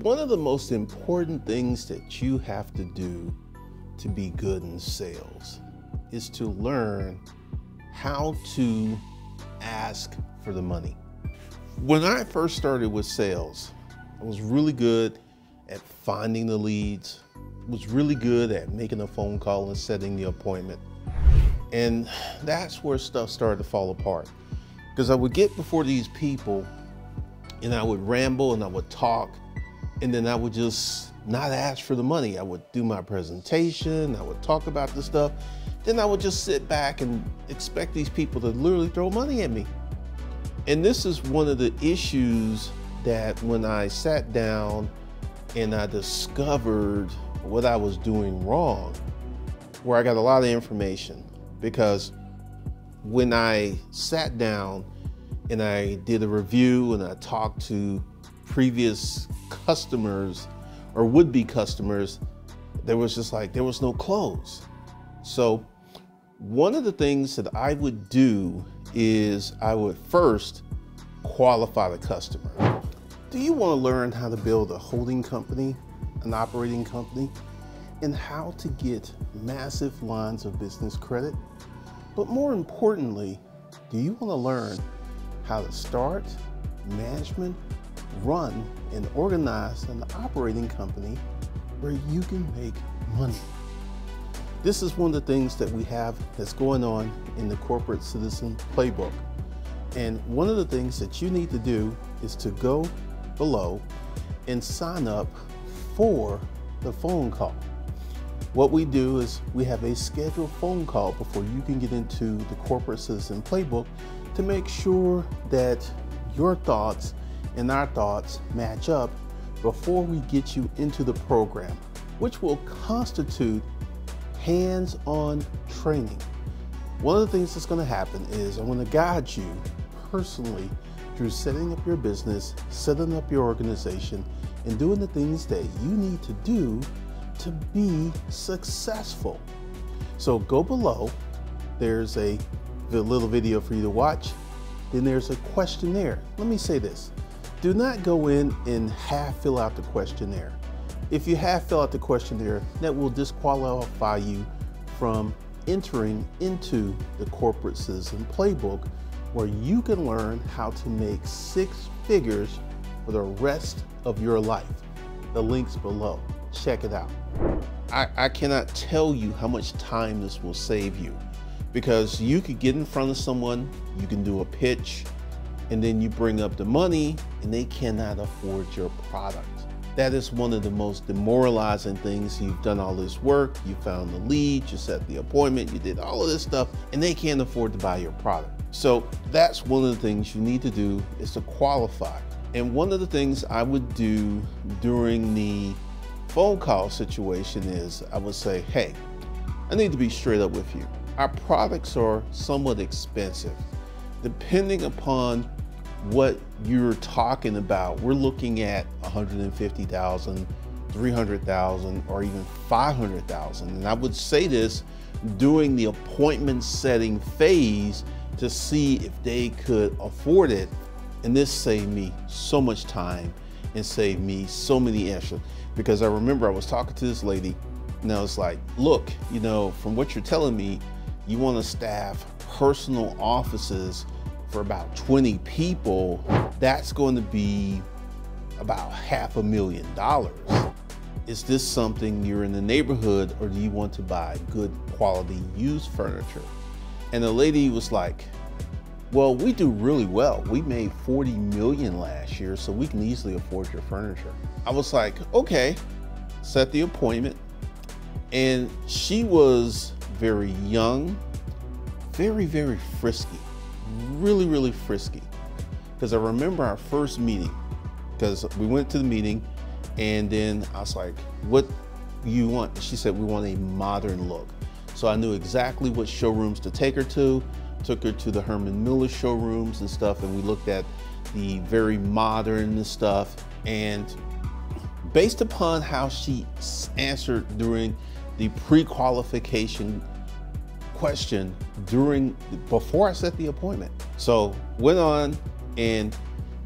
One of the most important things that you have to do to be good in sales is to learn how to ask for the money. When I first started with sales, I was really good at finding the leads, was really good at making a phone call and setting the appointment. And that's where stuff started to fall apart. Because I would get before these people and I would ramble and I would talk, and then I would just not ask for the money. I would do my presentation, I would talk about the stuff, then I would just sit back and expect these people to literally throw money at me. And this is one of the issues that when I sat down and I discovered what I was doing wrong, where I got a lot of information. Because when I sat down and I did a review and I talked to previous customers or would-be customers, there was no close. So one of the things that I would do is I would first qualify the customer. Do you want to learn how to build a holding company, an operating company, and how to get massive lines of business credit? But more importantly, do you want to learn how to start, management, run, and organize an operating company where you can make money? This is one of the things that we have that's going on in the Corporate Citizen Playbook. And one of the things that you need to do is to go below and sign up for the phone call. What we do is we have a scheduled phone call before you can get into the Corporate Citizen Playbook to make sure that your thoughts and our thoughts match up before we get you into the program, which will constitute hands-on training. One of the things that's going to happen is I'm going to guide you personally through setting up your business, setting up your organization, and doing the things that you need to do to be successful. So go below, there's a little video for you to watch, then there's a questionnaire. Let me say this, do not go in and half fill out the questionnaire. If you half fill out the questionnaire, that will disqualify you from entering into the Corporate Citizen Playbook, where you can learn how to make 6 figures for the rest of your life. The link's below. Check it out. I cannot tell you how much time this will save you, because you could get in front of someone, you can do a pitch, and then you bring up the money and they cannot afford your product. That is one of the most demoralizing things. You've done all this work, you found the lead, you set the appointment, you did all of this stuff, and they can't afford to buy your product. So that's one of the things you need to do, is to qualify. And one of the things I would do during the phone call situation is I would say, hey, I need to be straight up with you. Our products are somewhat expensive. Depending upon what you're talking about, we're looking at $150,000, $300,000, or even $500,000. And I would say this during the appointment setting phase to see if they could afford it. And this saved me so much time and saved me so many extra. Because I remember I was talking to this lady and I was like, look, you know, from what you're telling me, you want to staff personal offices for about 20 people. That's going to be about $500,000. Is this something you're in the neighborhood, or do you want to buy good quality used furniture? And the lady was like, well, we do really well. We made 40 million last year, so we can easily afford your furniture. I was like, okay, set the appointment. And she was very young, very, very frisky, really, really frisky. Because I remember our first meeting, because we went to the meeting and then I was like, what do you want? She said, we want a modern look. So I knew exactly what showrooms to take her to. Took her to the Herman Miller showrooms and stuff, and we looked at the very modern stuff. And based upon how she answered during the pre-qualification question before I set the appointment. So went on and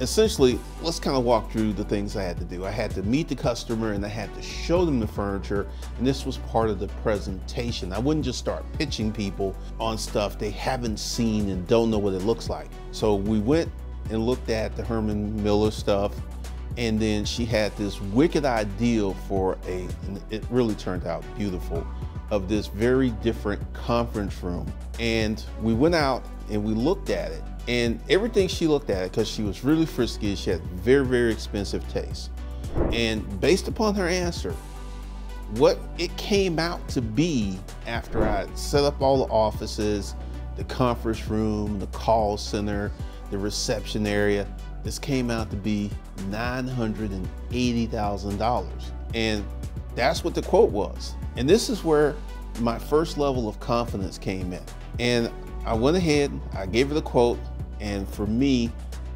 essentially, let's kind of walk through the things I had to do. I had to meet the customer and I had to show them the furniture, and this was part of the presentation. I wouldn't just start pitching people on stuff they haven't seen and don't know what it looks like. So we went and looked at the Herman Miller stuff, and then she had this wicked idea for and it really turned out beautiful, of this very different conference room. And we went out and we looked at it, and everything she looked at, because she was really frisky, she had very, very expensive taste. And based upon her answer, what it came out to be after I set up all the offices, the conference room, the call center, the reception area, this came out to be $980,000. And that's what the quote was. And this is where my first level of confidence came in. And I went ahead, I gave her the quote, and for me,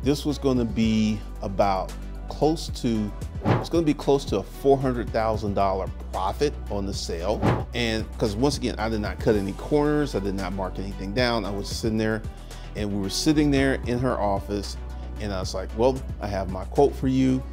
this was going to be about close to a $400,000 profit on the sale. And because once again, I did not cut any corners, I did not mark anything down. I was sitting there, and we were sitting there in her office, and I was like, well, I have my quote for you.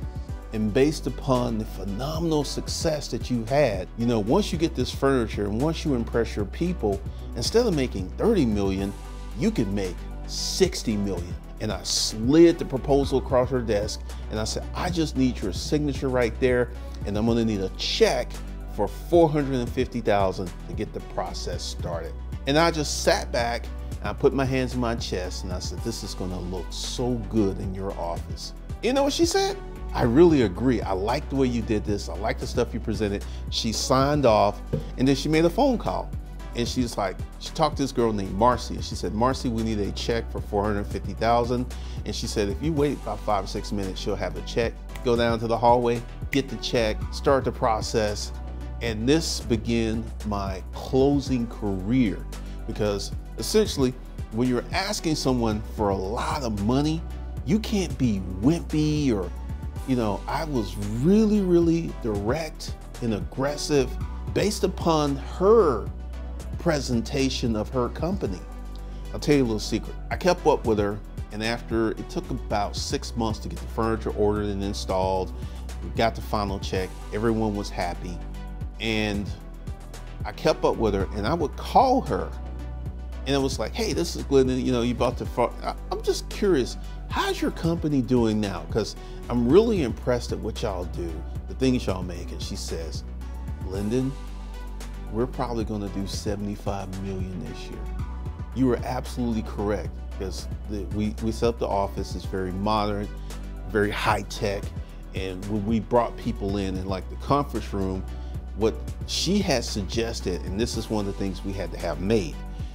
And based upon the phenomenal success that you had, you know, once you get this furniture and once you impress your people, instead of making 30 million, you could make 60 million. And I slid the proposal across her desk, and I said, I just need your signature right there, and I'm gonna need a check for $450,000 to get the process started. And I just sat back, and I put my hands in my chest, and I said, this is gonna look so good in your office. You know what she said? I really agree. I like the way you did this. I like the stuff you presented. She signed off, and then she made a phone call. And she's like, she talked to this girl named Marcy, and she said, Marcy, we need a check for $450,000. And she said, if you wait about 5 or 6 minutes, she'll have a check. Go down to the hallway, get the check, start the process. And this began my closing career, because essentially, when you're asking someone for a lot of money, you can't be wimpy or, you know, I was really, really direct and aggressive based upon her presentation of her company. I'll tell you a little secret. I kept up with her, and after it took about 6 months to get the furniture ordered and installed, we got the final check, everyone was happy, and I kept up with her, and I would call her, and it was like, hey, this is Glendon, you know, you bought the I'm just curious, how's your company doing now? Because I'm really impressed at what y'all do, the things y'all make. And she says, Glendon, we're probably gonna do 75 million this year. You were absolutely correct, because we set up the office, it's very modern, very high tech. And when we brought people in like the conference room, what she had suggested, and this is one of the things we had to have made,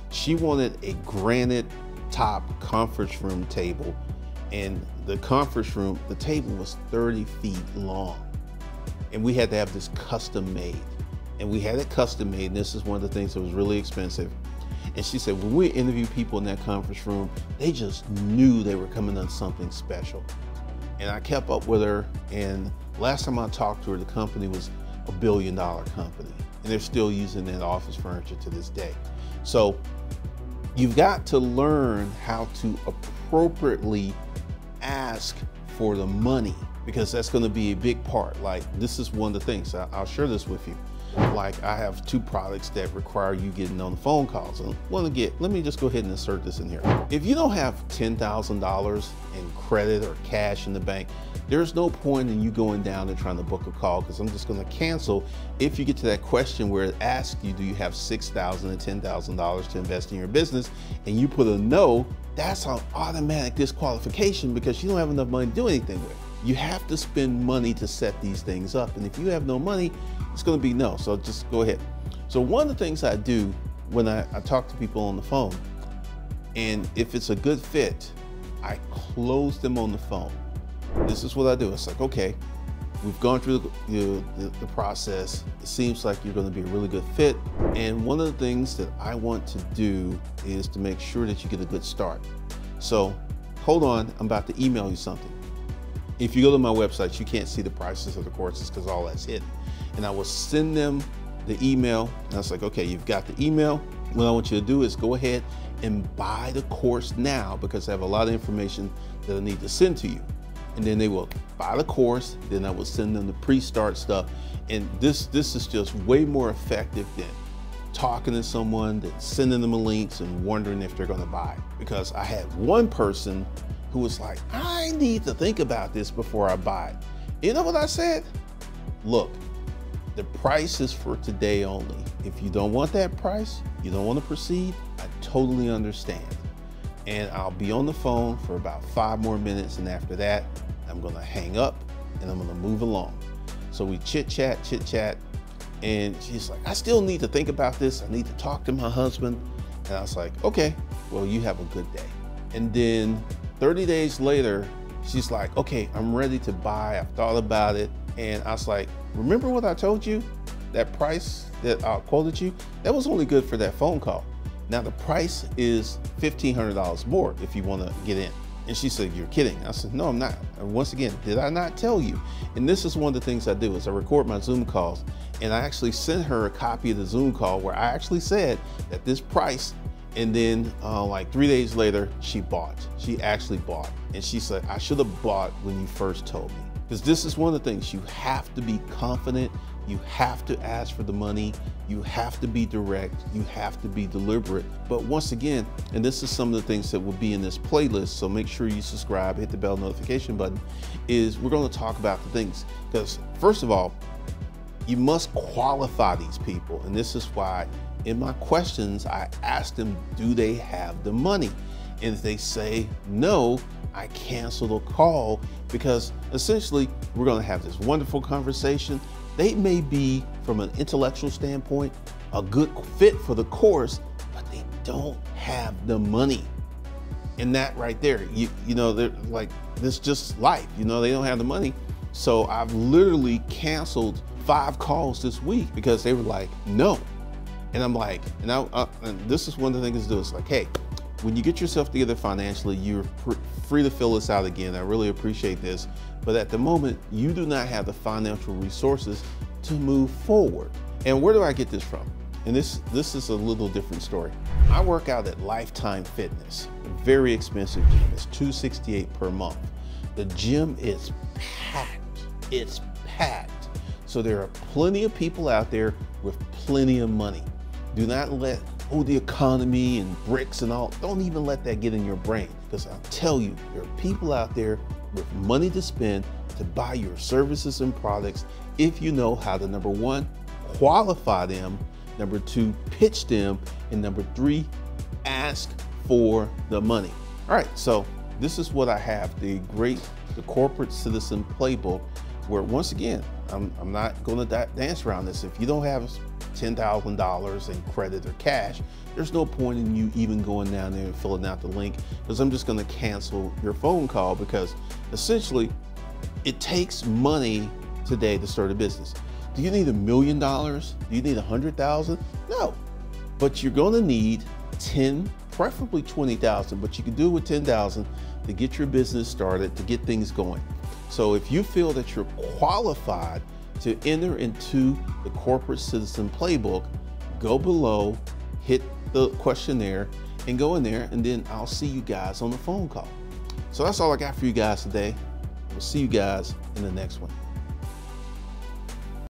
she wanted a granite top conference room table, and the conference room, the table was 30 feet long, and we had to have this custom made, and we had it custom made, and this is one of the things that was really expensive. And she said, when we interview people in that conference room, they just knew they were coming on something special. And I kept up with her, and last time I talked to her, the company was a $1 billion company, and they're still using that office furniture to this day. So you've got to learn how to appropriately ask for the money, because that's going to be a big part. Like, this is one of the things, I'll share this with you. Like, I have 2 products that require you getting on the phone calls. And let me just go ahead and insert this in here. If you don't have $10,000 in credit or cash in the bank, there's no point in you going down and trying to book a call, because I'm just going to cancel if you get to that question where it asks you, do you have $6,000 and $10,000 to invest in your business? And you put a no, that's an automatic disqualification, because you don't have enough money to do anything with. You have to spend money to set these things up. And if you have no money, it's going to be no. So just go ahead. So one of the things I do when I talk to people on the phone, and if it's a good fit, I close them on the phone. This is what I do. It's like, okay, we've gone through the process. It seems like you're going to be a really good fit. And one of the things that I want to do is to make sure that you get a good start. So hold on, I'm about to email you something. If you go to my website, you can't see the prices of the courses because all that's hidden. And I will send them the email. And I was like, okay, you've got the email. What I want you to do is go ahead and buy the course now, because I have a lot of information that I need to send to you. and then they will buy the course. Then I will send them the pre-start stuff. And this is just way more effective than talking to someone, than sending them links and wondering if they're going to buy. Because I had one person who was like, I need to think about this before I buy it. You know what I said? Look, the price is for today only. If you don't want that price, you don't want to proceed, I totally understand. And I'll be on the phone for about 5 more minutes, and after that, I'm gonna hang up and I'm gonna move along. So we chit chat, and she's like, I still need to think about this. I need to talk to my husband. And I was like, okay, well, you have a good day. And then 30 days later, she's like, okay, I'm ready to buy. I've thought about it. And I was like, remember what I told you? That price that I quoted you, that was only good for that phone call. Now the price is $1,500 more if you want to get in. And she said, you're kidding. I said, no, I'm not. And once again, did I not tell you? And this is one of the things I do is I record my Zoom calls, and I actually sent her a copy of the Zoom call where I actually said that this price, and then like 3 days later, she bought. She actually bought. And she said, I should have bought when you first told me. Because this is one of the things, you have to be confident, you have to ask for the money, you have to be direct, you have to be deliberate. But once again, and this is some of the things that will be in this playlist, so make sure you subscribe, hit the bell notification button, is we're going to talk about the things. Because first of all, you must qualify these people. And this is why in my questions, I asked them, do they have the money? And if they say no, I cancel the call, because essentially we're going to have this wonderful conversation. They may be, from an intellectual standpoint, a good fit for the course, but they don't have the money. And that right there, you know, they're like, this is just life. You know, they don't have the money. So I've literally canceled 5 calls this week because they were like, no. And I'm like, and this is one of the things to do. It's like, hey, when you get yourself together financially, you're free to fill this out again. I really appreciate this. But at the moment, you do not have the financial resources to move forward. And where do I get this from? And this is a little different story. I work out at Lifetime Fitness, a very expensive gym. It's $268 per month. The gym is packed. It's packed. So there are plenty of people out there with plenty of money. Do not let, the economy and bricks and all, don't even let that get in your brain. Because I'll tell you, there are people out there with money to spend to buy your services and products if you know how to, number 1, qualify them, number 2, pitch them, and number 3, ask for the money. All right, so this is what I have, the corporate citizen playbook, where once again, I'm not going to dance around this. If you don't have $10,000 in credit or cash, there's no point in you even going down there and filling out the link, because I'm just going to cancel your phone call, because essentially it takes money today to start a business. Do you need $1 million? Do you need 100,000? No, but you're going to need 10, preferably 20,000, but you can do it with 10,000 to get your business started, to get things going. So if you feel that you're qualified to enter into the corporate citizen playbook, go below, hit the questionnaire, and go in there, and then I'll see you guys on the phone call. So that's all I got for you guys today. We'll see you guys in the next one.